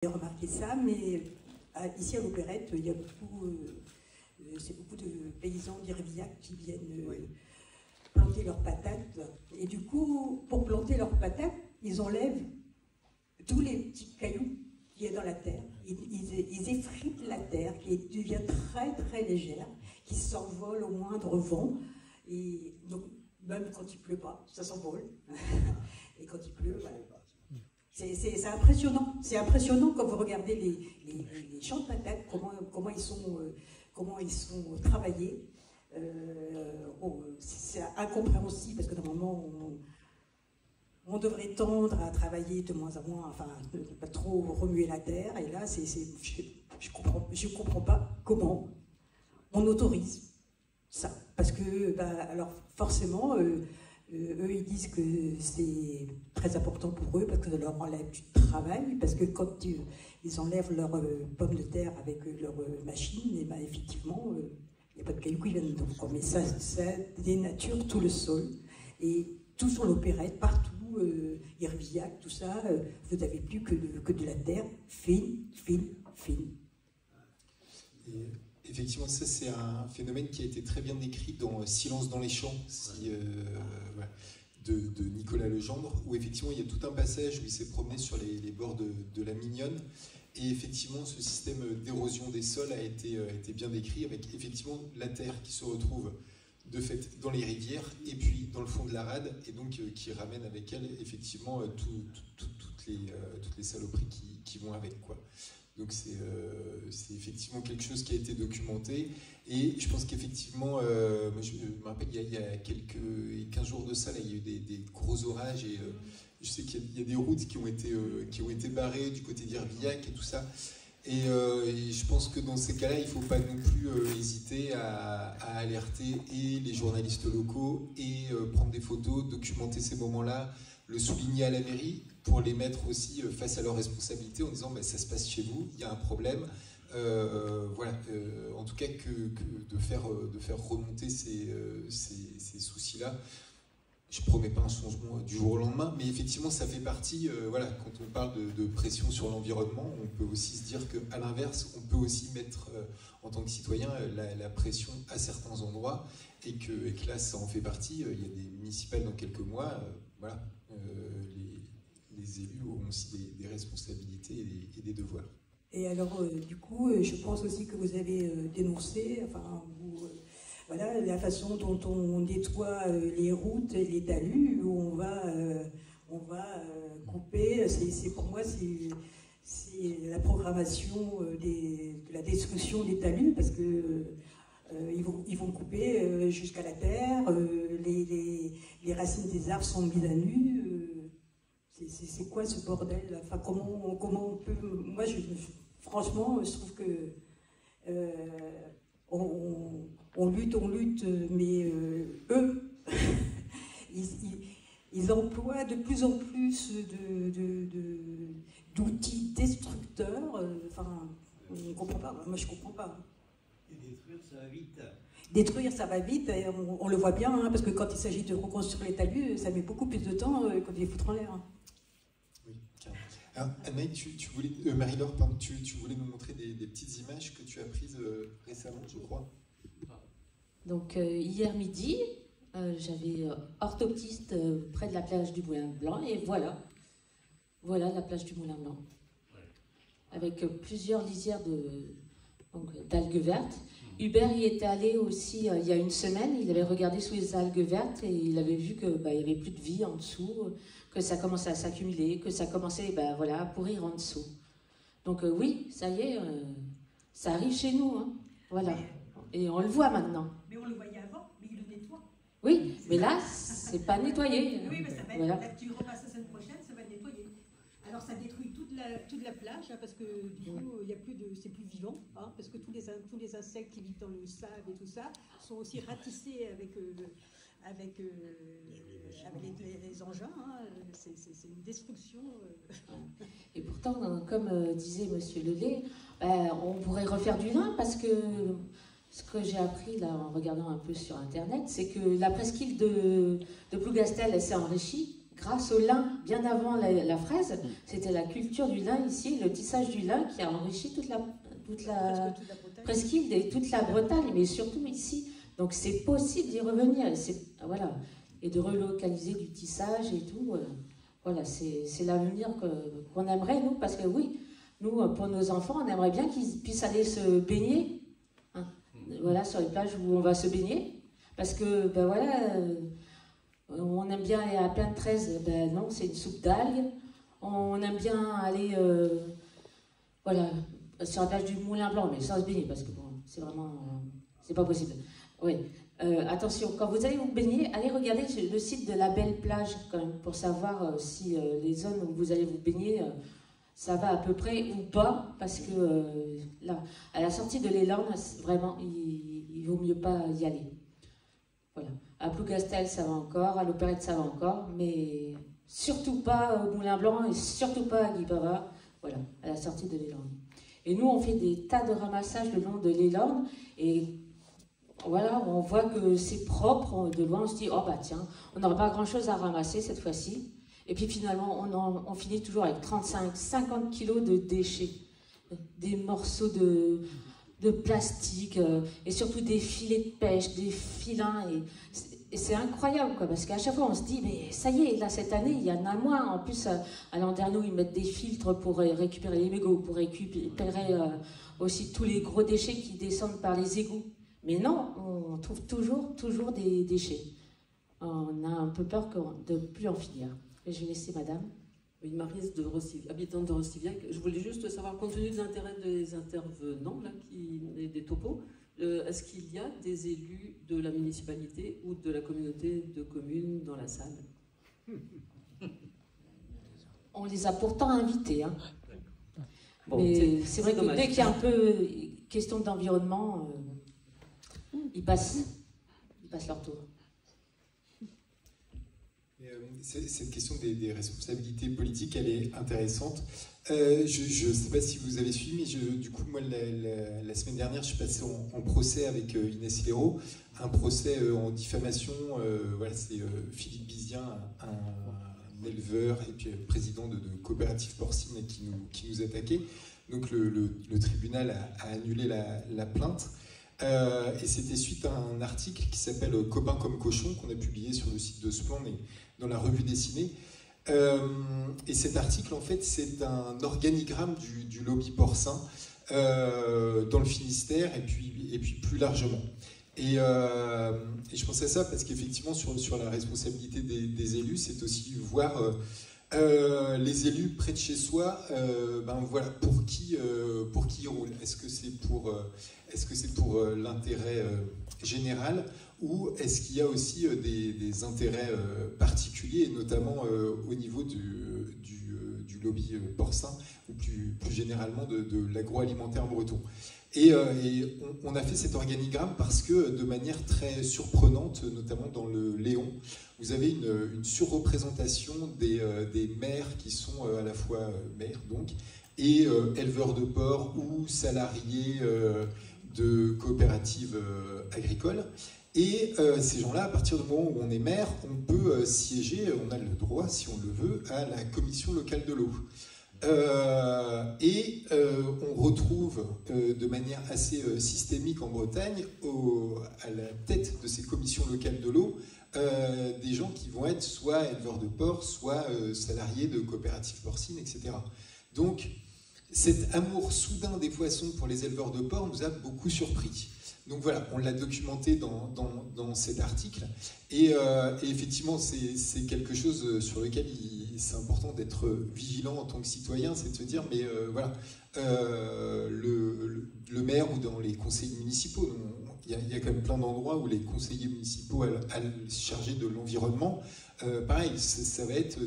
J'ai remarqué ça, mais ici à l'Opérette, il y a c'est beaucoup de paysans d'Irviac qui viennent planter leurs patates. Et du coup, pour planter leurs patates, ils enlèvent tous les petits cailloux qu'il y a dans la terre. Ils effritent la terre qui devient très très légère, qui s'envole au moindre vent. Et donc, même quand il pleut pas, ça s'envole. Et quand il pleut, voilà. C'est impressionnant. C'est impressionnant quand vous regardez les champs de patates, comment ils sont travaillés. C'est incompréhensible parce que normalement on devrait tendre à travailler de moins en moins, enfin ne pas trop remuer la terre. Et là, je comprends pas comment on autorise ça. Parce que, alors forcément, eux, ils disent que c'est très important pour eux parce que ça leur enlève du travail, parce que quand ils enlèvent leurs pommes de terre avec leur machine, et effectivement, il n'y a pas de cailloux qui viennent dedans. Mais ça dénature tout le sol. Et tout sur l'Opérette, partout, Irviac, tout ça, vous n'avez plus que de la terre fine. Et effectivement, ça c'est un phénomène qui a été très bien décrit dans Silence dans les champs de Nicolas Legendre, où effectivement il y a tout un passage où il s'est promené sur les bords de la Mignonne, et effectivement ce système d'érosion des sols a été bien décrit, avec effectivement la terre qui se retrouve de fait dans les rivières et puis dans le fond de la rade, et donc qui ramène avec elle effectivement toutes les saloperies qui vont avec, quoi. Donc c'est effectivement quelque chose qui a été documenté, et je pense qu'effectivement, je me rappelle il y a quelques 15 jours de ça, là, il y a eu des gros orages, et je sais qu'il y a des routes qui ont été barrées du côté d'Irviac et tout ça, et je pense que dans ces cas-là, il ne faut pas non plus hésiter à alerter et les journalistes locaux, et prendre des photos, documenter ces moments-là, le souligner à la mairie, pour les mettre aussi face à leurs responsabilités en disant ça se passe chez vous, il y a un problème. Voilà, en tout cas de faire remonter ces soucis-là. Je ne promets pas un changement du jour au lendemain, mais effectivement ça fait partie, voilà, quand on parle de pression sur l'environnement, on peut aussi se dire qu'à l'inverse, on peut aussi mettre en tant que citoyen la pression à certains endroits, et que là ça en fait partie. Il y a des municipales dans quelques mois, voilà, les élus ont aussi des responsabilités et des devoirs. Et alors, du coup, je pense aussi que vous avez dénoncé, enfin, voilà, la façon dont on nettoie les routes et les talus, où on va couper. Pour moi, c'est la programmation de la destruction des talus, parce que ils vont couper jusqu'à la terre, les racines des arbres sont mises à nu. C'est quoi ce bordel? Enfin, comment on peut... Moi, franchement, je trouve que on lutte, mais eux, ils emploient de plus en plus d'outils destructeurs. Enfin, on ne comprend pas. Moi, je ne comprends pas. Et détruire, ça va vite. Détruire, ça va vite, et on le voit bien, parce que quand il s'agit de reconstruire les talus, ça met beaucoup plus de temps que de les foutre en l'air. Oui, carrément. Alors, Anne-Marie, Marie-Laure, pardon, tu voulais nous montrer des petites images que tu as prises récemment, je crois. Donc, hier midi, j'avais orthoptiste près de la plage du Moulin Blanc, et voilà la plage du Moulin Blanc, avec plusieurs lisières d'algues vertes. Hubert y était allé aussi il y a une semaine, il avait regardé sous les algues vertes et il avait vu qu'il n'y avait plus de vie en dessous, que ça commençait à s'accumuler, que ça commençait à pourrir en dessous. Donc oui, ça y est, ça arrive chez nous, hein, voilà. Et on le voit maintenant. Mais on le voyait avant, mais il le nettoie. Oui, mais là, c'est pas nettoyé. Oui, mais ça va être, voilà. Là, tu repasses la semaine prochaine, ça va être nettoyé. Alors ça détruit toute la plage, hein, parce que du coup, il y a c'est plus vivant, hein, parce que tous les insectes qui vivent dans le sable et tout ça sont aussi ratissés avec les engins. Hein, c'est une destruction. Et pourtant, comme disait Monsieur Lelay, on pourrait refaire du lin, parce que ce que j'ai appris là en regardant un peu sur Internet, c'est que la presqu'île de Plougastel, elle s'est enrichie grâce au lin, bien avant la fraise, c'était la culture du lin ici, le tissage du lin qui a enrichi toute la presqu'île et toute la Bretagne, mais surtout ici. Donc c'est possible d'y revenir, voilà, et de relocaliser du tissage et tout. Voilà, c'est l'avenir qu'on aimerait, nous, parce que oui, nous, pour nos enfants, on aimerait bien qu'ils puissent aller se baigner, hein, voilà, sur les plages où on va se baigner, parce que, ben voilà, on aime bien aller à Plein de 13, ben non, c'est une soupe d'algues. On aime bien aller, voilà, sur la plage du Moulin Blanc, mais sans se baigner, parce que bon, c'est vraiment, c'est pas possible. Oui. Attention, quand vous allez vous baigner, allez regarder le site de la Belle Plage quand même, pour savoir si les zones où vous allez vous baigner, ça va à peu près ou pas, parce que là, à la sortie de l'Élan, vraiment, il vaut mieux pas y aller. Voilà. À Plougastel, ça va encore, à l'Opérette, ça va encore, mais surtout pas au Moulin Blanc et surtout pas à Guipava, voilà, à la sortie de l'Élan. Et nous, on fait des tas de ramassages le long de l'Élan et voilà, on voit que c'est propre, de loin on se dit, oh bah tiens, on n'aura pas grand chose à ramasser cette fois-ci. Et puis finalement, on finit toujours avec 35-50 kilos de déchets, des morceaux de plastique, et surtout des filets de pêche, des filins, et c'est incroyable, quoi, parce qu'à chaque fois on se dit, mais ça y est, là cette année, il y en a moins. En plus, à Landerneau, ils mettent des filtres pour récupérer les mégots, pour récupérer aussi tous les gros déchets qui descendent par les égouts. Mais non, on trouve toujours des déchets. On a un peu peur de ne plus en finir. Et je vais laisser madame. Oui, Maryse, habitante de Rostiviac. Je voulais juste savoir, compte tenu des intérêts des intervenants, là, des topos, est-ce qu'il y a des élus de la municipalité ou de la communauté de communes dans la salle? On les a pourtant invités. Hein. Bon, mais c'est vrai que dommage. dès qu'il y a un peu question d'environnement, ils passent leur tour. Cette question des responsabilités politiques, elle est intéressante. Je ne sais pas si vous avez suivi, mais du coup, moi, la semaine dernière, je suis passé en procès avec Inès Léraud, un procès en diffamation. Voilà, c'est Philippe Bizien, un éleveur et puis président de coopérative porcine qui nous attaquait. Donc le tribunal a annulé la plainte. Et c'était suite à un article qui s'appelle Copain comme cochon, qu'on a publié sur le site de Splan et dans la revue dessinée. Et cet article, en fait, c'est un organigramme du lobby porcin dans le Finistère et puis plus largement. Et je pensais à ça parce qu'effectivement, sur la responsabilité des élus, c'est aussi voir les élus près de chez soi, ben voilà, pour qui ils roulent. Est-ce que c'est pour l'intérêt général ou est-ce qu'il y a aussi des intérêts particuliers, et notamment au niveau du lobby porcin ou plus généralement de l'agroalimentaire breton. Et on a fait cet organigramme parce que de manière très surprenante, notamment dans le Léon, vous avez une surreprésentation des maires qui sont à la fois maires donc, et éleveurs de porc ou salariés de coopératives agricoles. Et ces gens-là, à partir du moment où on est maire, on peut siéger, on a le droit, si on le veut, à la commission locale de l'eau. On retrouve de manière assez systémique en Bretagne, à la tête de ces commissions locales de l'eau, des gens qui vont être soit éleveurs de porc, soit salariés de coopératives porcines, etc. Donc, cet amour soudain des poissons pour les éleveurs de porc nous a beaucoup surpris. Donc voilà, on l'a documenté dans cet article. Et effectivement, c'est quelque chose sur lequel c'est important d'être vigilant en tant que citoyen, c'est de se dire, mais voilà, le maire ou dans les conseils municipaux, il y a quand même plein d'endroits où les conseillers municipaux chargés de l'environnement, pareil, ça va être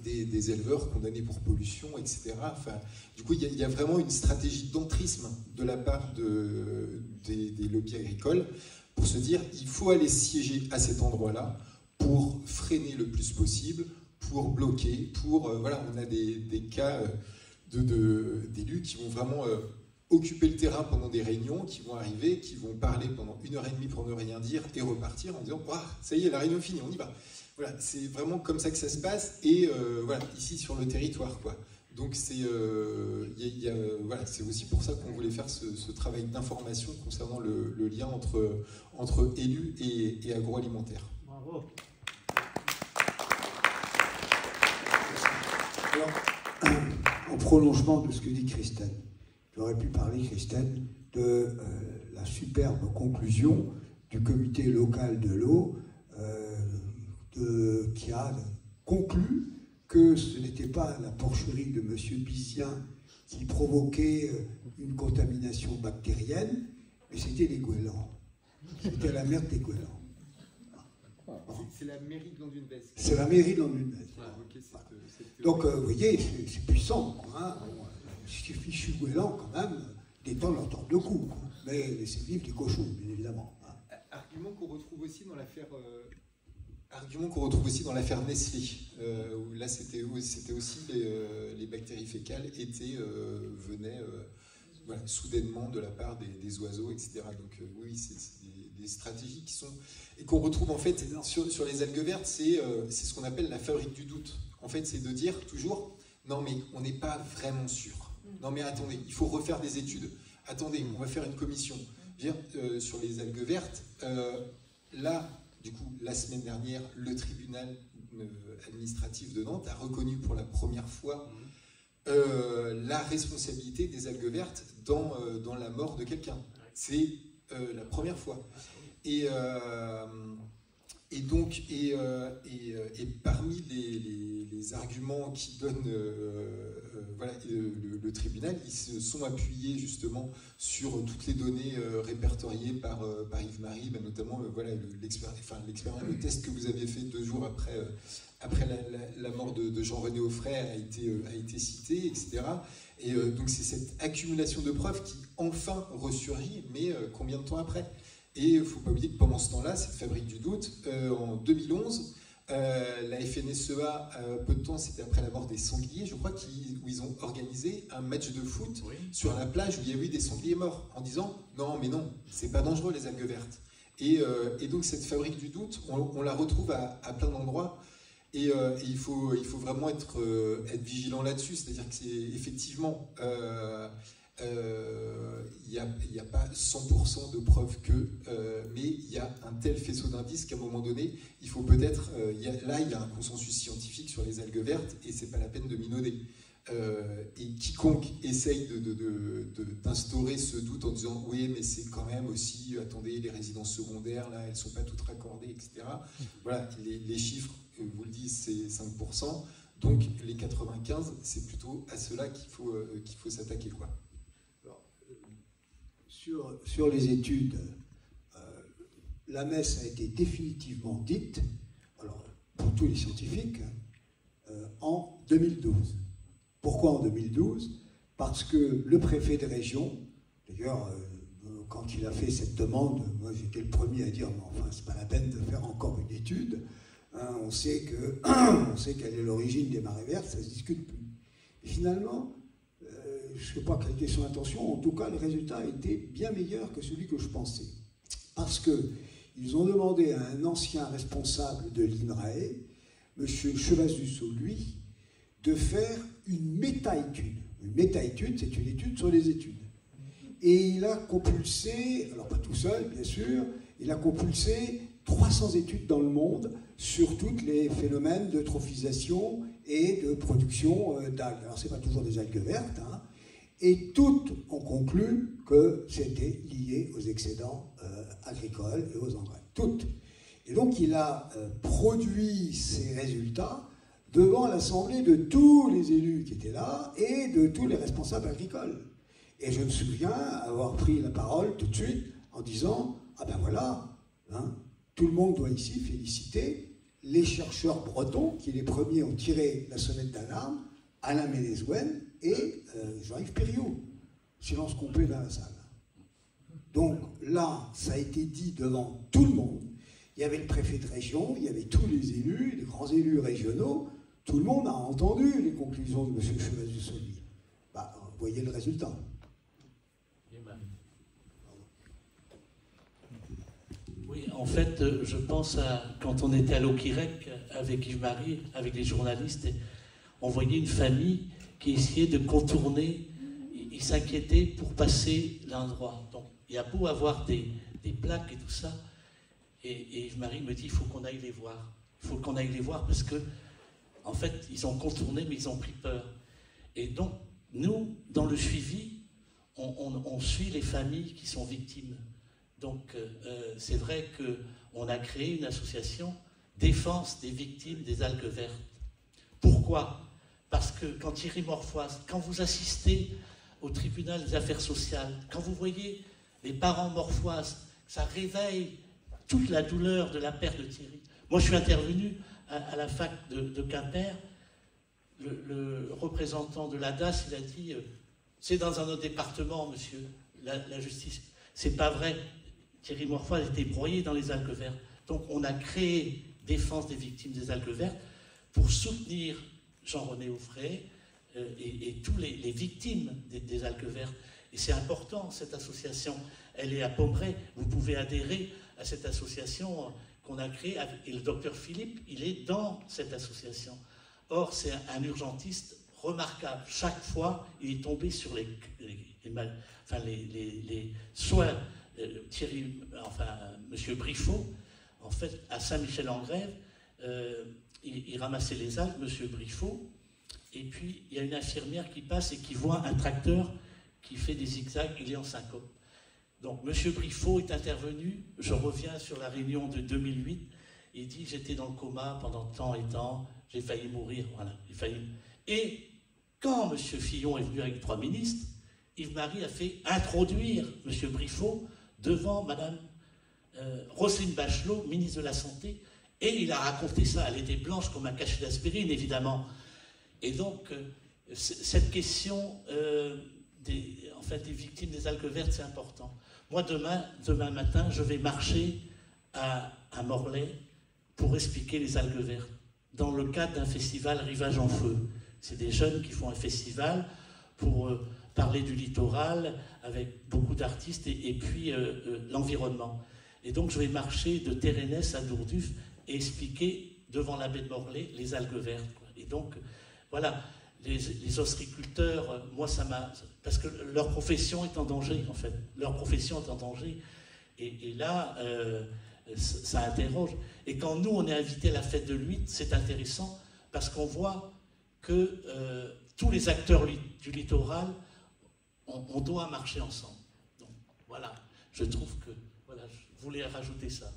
des éleveurs condamnés pour pollution, etc. Enfin, du coup, il y a vraiment une stratégie d'entrisme de la part des lobbies agricoles pour se dire il faut aller siéger à cet endroit-là pour freiner le plus possible, pour bloquer, voilà, on a des cas d'élus qui vont vraiment occuper le terrain pendant des réunions, qui vont arriver, qui vont parler pendant 1h30 pour ne rien dire et repartir en disant ça y est, la réunion est finie, on y va. Voilà, c'est vraiment comme ça que ça se passe, et voilà, ici sur le territoire, quoi. Donc c'est voilà, c'est aussi pour ça qu'on voulait faire ce travail d'information concernant le lien entre élus et agroalimentaire. Bravo. Alors, en prolongement de ce que dit Christine, j'aurais pu parler, Christine, de la superbe conclusion du comité local de l'eau qui a conclu que ce n'était pas la porcherie de M. Bissien qui provoquait une contamination bactérienne, mais c'était les goélands. C'était la merde des goélands. C'est la mairie de Landunvez. C'est la mairie de Landunvez. Voilà. Donc, vous voyez, c'est puissant. Hein. Ces fichus goélands, quand même, détendent leur tordre de cou. Quoi. Mais laissez vivre les cochons, bien évidemment. Hein. Argument qu'on retrouve aussi dans l'affaire... Argument qu'on retrouve aussi dans l'affaire Nestlé, où là c'était aussi les bactéries fécales venaient voilà, soudainement de la part des oiseaux, etc. Donc oui, c'est des stratégies qui sont... Et qu'on retrouve en fait sur les algues vertes, c'est ce qu'on appelle la fabrique du doute. En fait, c'est de dire toujours, non mais on n'est pas vraiment sûr. Non mais attendez, il faut refaire des études. Attendez, on va faire une commission. Je veux dire, sur les algues vertes, là... Du coup, la semaine dernière, le tribunal administratif de Nantes a reconnu pour la première fois la responsabilité des algues vertes dans la mort de quelqu'un. C'est la première fois. Et parmi les arguments qui donnent voilà, le tribunal, ils se sont appuyés justement sur toutes les données répertoriées par Yves-Marie, notamment voilà, le test que vous avez fait 2 jours après la mort de Jean-René Offray a été cité, etc. Et donc c'est cette accumulation de preuves qui enfin ressurgit, mais combien de temps après ? Et il ne faut pas oublier que pendant ce temps-là, cette fabrique du doute, en 2011, la FNSEA, peu de temps, c'était après la mort des sangliers, je crois, où ils ont organisé un match de foot sur la plage où il y a eu des sangliers morts, en disant « Non, mais non, c'est pas dangereux les algues vertes ». Et donc cette fabrique du doute, on la retrouve à plein d'endroits, et il faut vraiment être vigilant là-dessus, c'est-à-dire que c'est effectivement... il n'y a pas 100% de preuves mais il y a un tel faisceau d'indices qu'à un moment donné, il faut peut-être... là, il y a un consensus scientifique sur les algues vertes et c'est pas la peine de minauder. Et quiconque essaye d'instaurer ce doute en disant « Oui, mais c'est quand même aussi... Attendez, les résidences secondaires, là, elles ne sont pas toutes raccordées, etc. » Voilà, les chiffres, vous le dites, c'est 5%. Donc, les 95, c'est plutôt à cela qu'il faut s'attaquer, quoi. Sur les études, la messe a été définitivement dite, alors pour tous les scientifiques, en 2012. Pourquoi en 2012 ? Parce que le préfet de région, d'ailleurs, quand il a fait cette demande, moi j'étais le premier à dire, mais enfin c'est pas la peine de faire encore une étude, hein, on sait quelle est l'origine des marées vertes, ça se discute plus. Et finalement, je ne sais pas quelle était son intention, en tout cas, le résultat a été bien meilleur que celui que je pensais. Parce qu'ils ont demandé à un ancien responsable de l'INRAE, M. Chevazus, lui, de faire une méta-étude. Une méta-étude, c'est une étude sur les études. Et il a compulsé, alors pas tout seul, bien sûr, il a compulsé 300 études dans le monde sur tous les phénomènes de trophisation et de production d'algues. Alors, ce n'est pas toujours des algues vertes, hein, et toutes ont conclu que c'était lié aux excédents agricoles et aux engrais. Toutes. Et donc, il a produit ces résultats devant l'assemblée de tous les élus qui étaient là et de tous les responsables agricoles. Et je me souviens avoir pris la parole tout de suite en disant « Ah ben voilà, hein, tout le monde doit ici féliciter les chercheurs bretons qui les premiers ont tiré la sonnette d'alarme, Alain Ménézouën et Jean-Yves Périot. » Silence complet dans la salle. Donc là, ça a été dit devant tout le monde. Il y avait le préfet de région, il y avait tous les élus, les grands élus régionaux. Tout le monde a entendu les conclusions de M. Chevazus-Sauly. Bah, vous voyez le résultat. Oui, Oui, en fait, je pense à quand on était à l'Okirec avec Yves-Marie, avec les journalistes, on voyait une famille qui essayait de contourner, ils s'inquiétaient pour passer l'endroit. Donc, il y a beau avoir des plaques et tout ça, et Yves-Marie me dit, il faut qu'on aille les voir. Il faut qu'on aille les voir parce que, en fait, ils ont contourné, mais ils ont pris peur. Et donc, nous, dans le suivi, on suit les familles qui sont victimes. Donc, c'est vrai qu'on a créé une association défense des victimes des algues vertes. Pourquoi? Parce que quand Thierry Morfoise, quand vous assistez au tribunal des affaires sociales, quand vous voyez les parents Morfoise, ça réveille toute la douleur de la perte de Thierry. Moi, je suis intervenu à la fac de Quimper. Le représentant de l'ADAS, il a dit c'est dans un autre département, monsieur, la justice. C'est pas vrai. Thierry Morfoise était broyé dans les algues vertes. Donc, on a créé Défense des victimes des algues vertes pour soutenir Jean-René Offray et tous les victimes des algues vertes. Et c'est important, cette association. Elle est à Pommeraye. Vous pouvez adhérer à cette association qu'on a créée. Et le docteur Philippe, il est dans cette association. Or, c'est un urgentiste remarquable. Chaque fois, il est tombé sur les soins. Monsieur Briffaut, en fait, à Saint-Michel-en-Grève, il ramassait les algues, monsieur Briffaut, et puis il y a une infirmière qui passe et qui voit un tracteur qui fait des zigzags, il est en syncope. Donc, monsieur Briffaut est intervenu, je reviens sur la réunion de 2008, il dit, j'étais dans le coma pendant tant et tant, j'ai failli mourir, voilà, j'ai failli... Et quand monsieur Fillon est venu avec 3 ministres, Yves-Marie a fait introduire monsieur Briffaut devant madame Roselyne Bachelot, ministre de la Santé, et il a raconté ça, elle était blanche comme un cachet d'aspirine, évidemment. Et donc, cette question des victimes des algues vertes, c'est important. Moi, demain matin, je vais marcher à Morlaix pour expliquer les algues vertes, dans le cadre d'un festival Rivage en Feu. C'est des jeunes qui font un festival pour parler du littoral avec beaucoup d'artistes et puis l'environnement. Et donc, je vais marcher de Térénès à Dourduf et expliquer devant la baie de Morlaix les algues vertes. Et donc, voilà, les ostréiculteurs, moi, ça m'a... Parce que leur profession est en danger, en fait. Leur profession est en danger. Et là, ça interroge. Et quand nous, on est invités à la fête de l'huître, c'est intéressant parce qu'on voit que tous les acteurs du littoral, on doit marcher ensemble. Donc, voilà, je trouve que... Voilà, je voulais rajouter ça.